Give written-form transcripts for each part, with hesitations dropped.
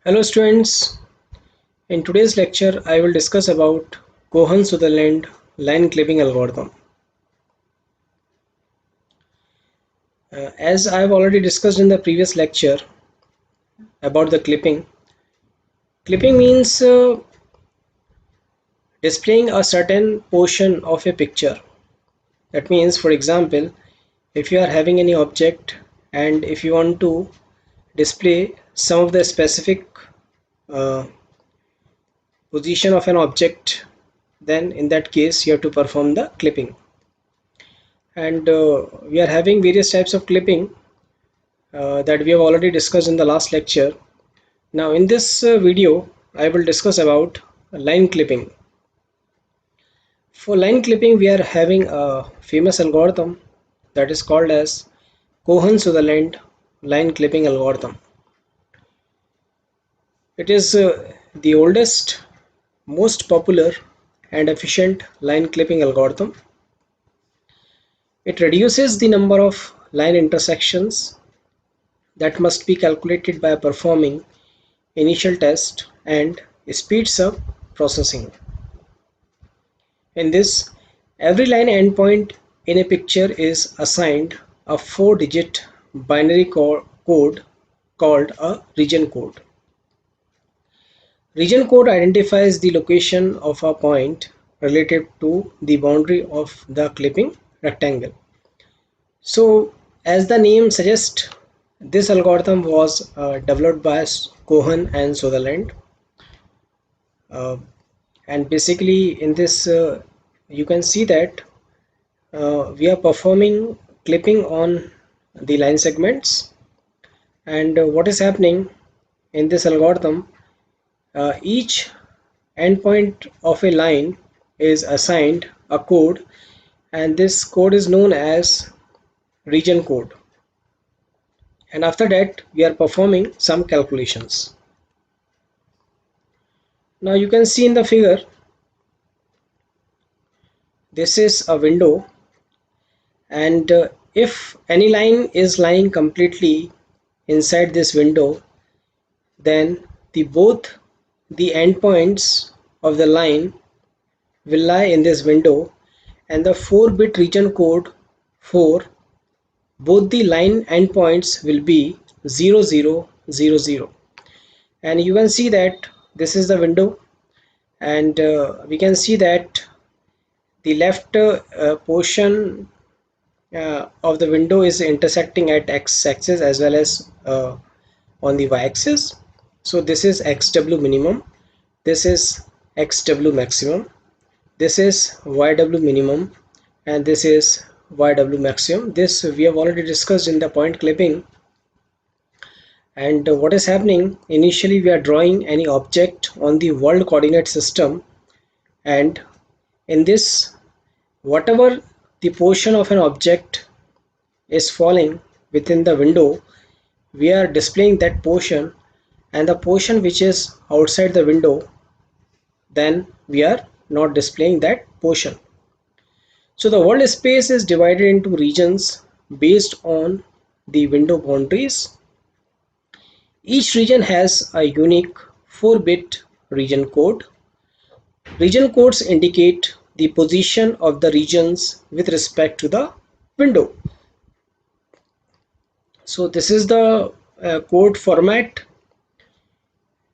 Hello students, in today's lecture I will discuss about Cohen-Sutherland line clipping algorithm. As I have already discussed in the previous lecture about the clipping, clipping means displaying a certain portion of a picture. That means, for example, if you are having any object and if you want to display some of the specific uh, position of an object, then in that case you have to perform the clipping. And we are having various types of clipping that we have already discussed in the last lecture. Now in this video I will discuss about line clipping. For line clipping we are having a famous algorithm that is called as Cohen-Sutherland line clipping algorithm. It is the oldest, most popular and efficient line clipping algorithm. It reduces the number of line intersections that must be calculated by performing initial test and speeds up processing. In this, every line endpoint in a picture is assigned a 4-digit binary code called a region code. Region code identifies the location of a point relative to the boundary of the clipping rectangle. So, as the name suggests, this algorithm was developed by Cohen and Sutherland. Uh, and basically in this you can see that we are performing clipping on the line segments, and what is happening in this algorithm, each endpoint of a line is assigned a code, and this code is known as region code, and after that we are performing some calculations. Now you can see in the figure, this is a window, and if any line is lying completely inside this window, then both the endpoints of the line will lie in this window, and the 4-bit region code for both the line endpoints will be 0000. And you can see that this is the window, and we can see that the left portion of the window is intersecting at x-axis as well as on the y-axis. So this is xw minimum, this is xw maximum, this is yw minimum, and this is yw maximum. This we have already discussed in the point clipping. And what is happening, initially we are drawing any object on the world coordinate system, and in this, whatever the portion of an object is falling within the window, we are displaying that portion, and the portion which is outside the window, then we are not displaying that portion. So the world space is divided into regions based on the window boundaries. Each region has a unique 4-bit region code. Region codes indicate the position of the regions with respect to the window. So this is the code format.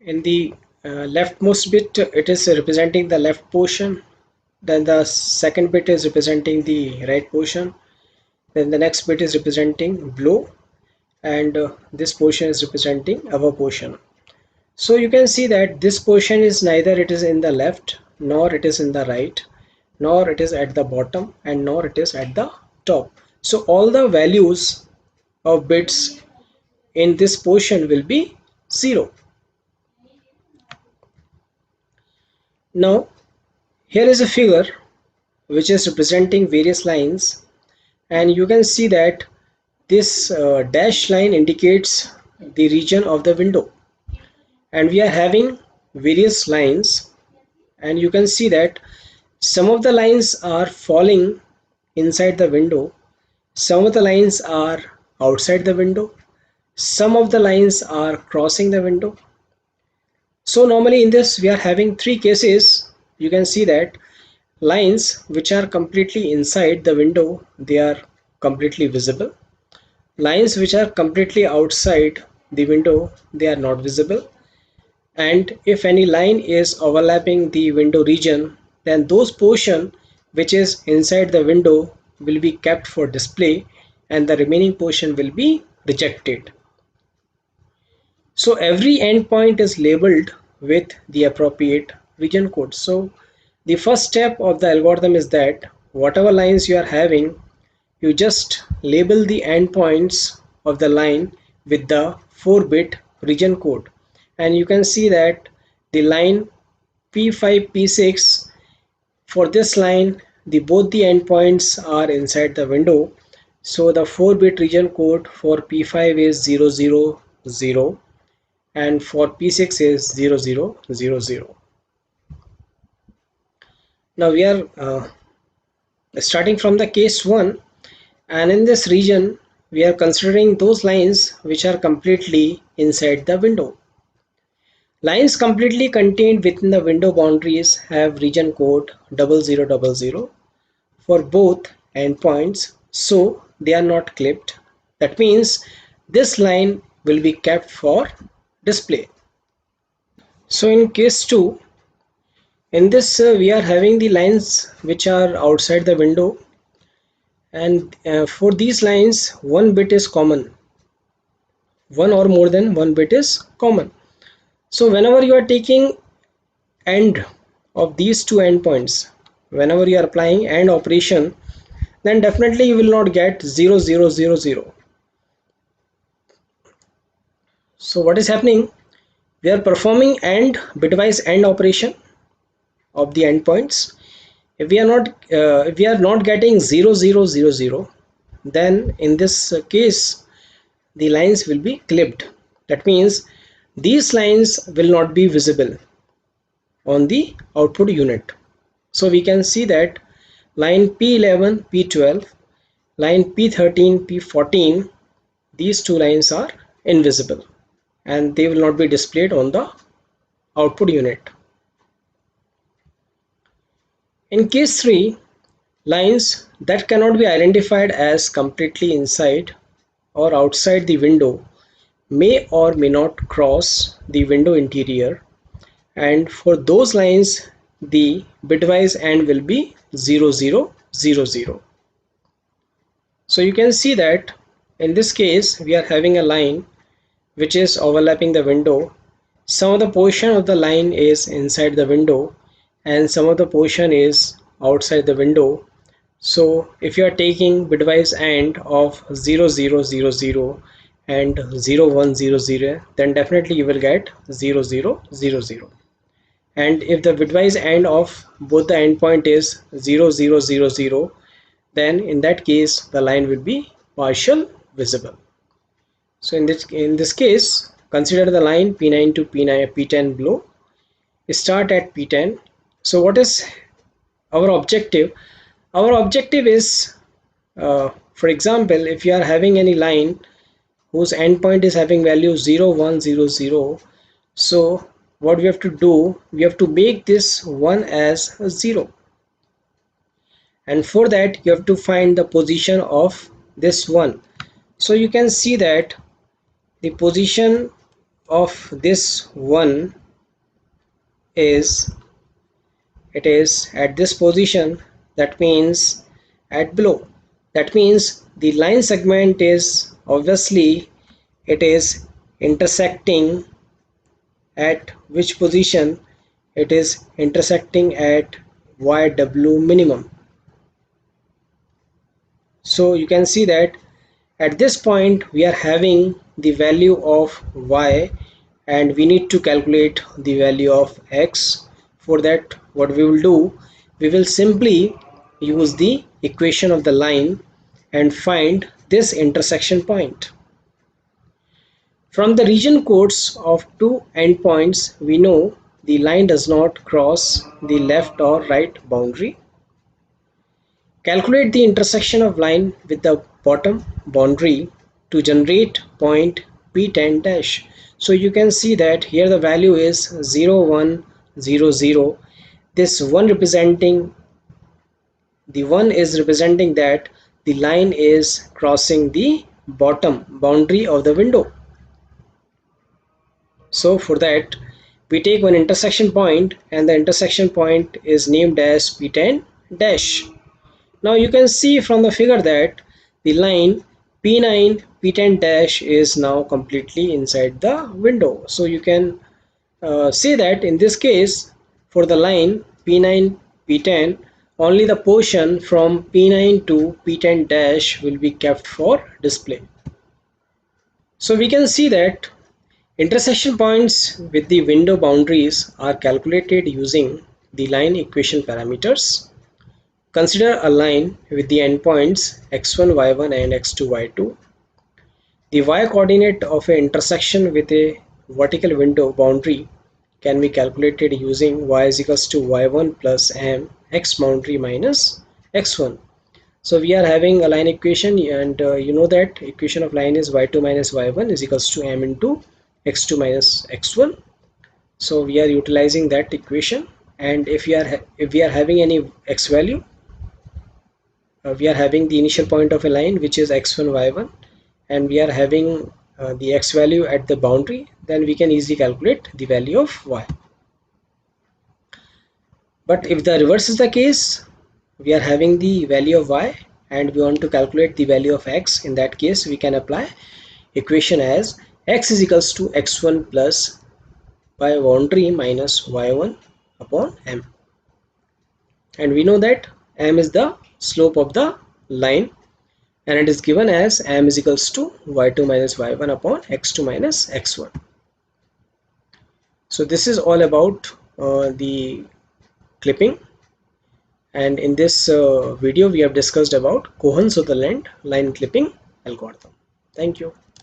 In the leftmost bit, it is representing the left portion, then the second bit is representing the right portion, then the next bit is representing below, and this portion is representing above portion. So you can see that this portion is neither it is in the left, nor it is in the right, nor it is at the bottom, and nor it is at the top. So all the values of bits in this portion will be 0. Now here is a figure which is representing various lines, and you can see that this dashed line indicates the region of the window, and we are having various lines, and you can see that some of the lines are falling inside the window, some of the lines are outside the window, some of the lines are crossing the window, So normally in this we are having three cases. You can see that lines which are completely inside the window, they are completely visible. Lines which are completely outside the window, they are not visible. And if any line is overlapping the window region, then those portion which is inside the window will be kept for display and the remaining portion will be rejected. So every endpoint is labeled with the appropriate region code. So the first step of the algorithm is that whatever lines you are having, you just label the endpoints of the line with the 4-bit region code. And you can see that the line P5, P6, for this line, both the endpoints are inside the window. So the 4-bit region code for P5 is 000 and for P6 is 0000. Now we are starting from the case 1, and in this region we are considering those lines which are completely inside the window. Lines completely contained within the window boundaries have region code 0000 for both endpoints, so they are not clipped. That means this line will be kept for display. So in case 2, in this we are having the lines which are outside the window, and for these lines one bit is common. One or more than one bit is common. So whenever you are taking AND of these two endpoints, whenever you are applying AND operation, then definitely you will not get 0000. So what is happening? We are performing AND bitwise AND operation of the endpoints. If we are not getting 0000, then in this case the lines will be clipped. That means these lines will not be visible on the output unit. So we can see that line P11, P12, line P13, P14, these two lines are invisible and they will not be displayed on the output unit. In case 3, lines that cannot be identified as completely inside or outside the window may or may not cross the window interior, and for those lines the bitwise AND will be 0000. So you can see that in this case we are having a line which is overlapping the window. Some of the portion of the line is inside the window and some of the portion is outside the window. So if you are taking bitwise AND of 0000 and 0100, then definitely you will get 0000. And if the bitwise AND of both the endpoint is 0000, then in that case the line will be partial visible. So in this case, consider the line P9 to P9 P10 below. Start at P10. So what is our objective? Our objective is, for example, if you are having any line whose endpoint is having value 0100, so what we have to do, we have to make this 1 as a 0, and for that you have to find the position of this 1. So you can see that the position of this 1 is, it is at this position, that means at below. That means the line segment is obviously, it is intersecting at which position? It is intersecting at YW minimum. So you can see that at this point we are having the value of Y and we need to calculate the value of X. For that, what we will do, we will simply use the equation of the line and find this intersection point. From the region codes of two endpoints, we know the line does not cross the left or right boundary. Calculate the intersection of line with the bottom boundary to generate point P10 dash. So you can see that here the value is 0 1 0 0. This one representing, the one is representing that the line is crossing the bottom boundary of the window. So for that, we take one intersection point, and the intersection point is named as P10 dash. Now you can see from the figure that the line P9 P10 dash is now completely inside the window. So you can say that in this case, for the line P9 P10, only the portion from P9 to P10 dash will be kept for display. So we can see that intersection points with the window boundaries are calculated using the line equation parameters. Consider a line with the endpoints x1, y1 and x2, y2. The y-coordinate of an intersection with a vertical window boundary can be calculated using y is equals to y1 plus m x boundary minus x1. So we are having a line equation, and you know that equation of line is y2 minus y1 is equals to m into x2 minus x1. So we are utilizing that equation, and if we are having any x value, we are having the initial point of a line which is x1 y1, and we are having the x value at the boundary, then we can easily calculate the value of y. But if the reverse is the case, we are having the value of y and we want to calculate the value of x, in that case we can apply equation as x is equals to x1 plus by boundary minus y1 upon m, and we know that m is the slope of the line, and it is given as m is equals to y2 minus y1 upon x2 minus x1. So this is all about the clipping, and in this video we have discussed about Cohen-Sutherland line clipping algorithm. Thank you.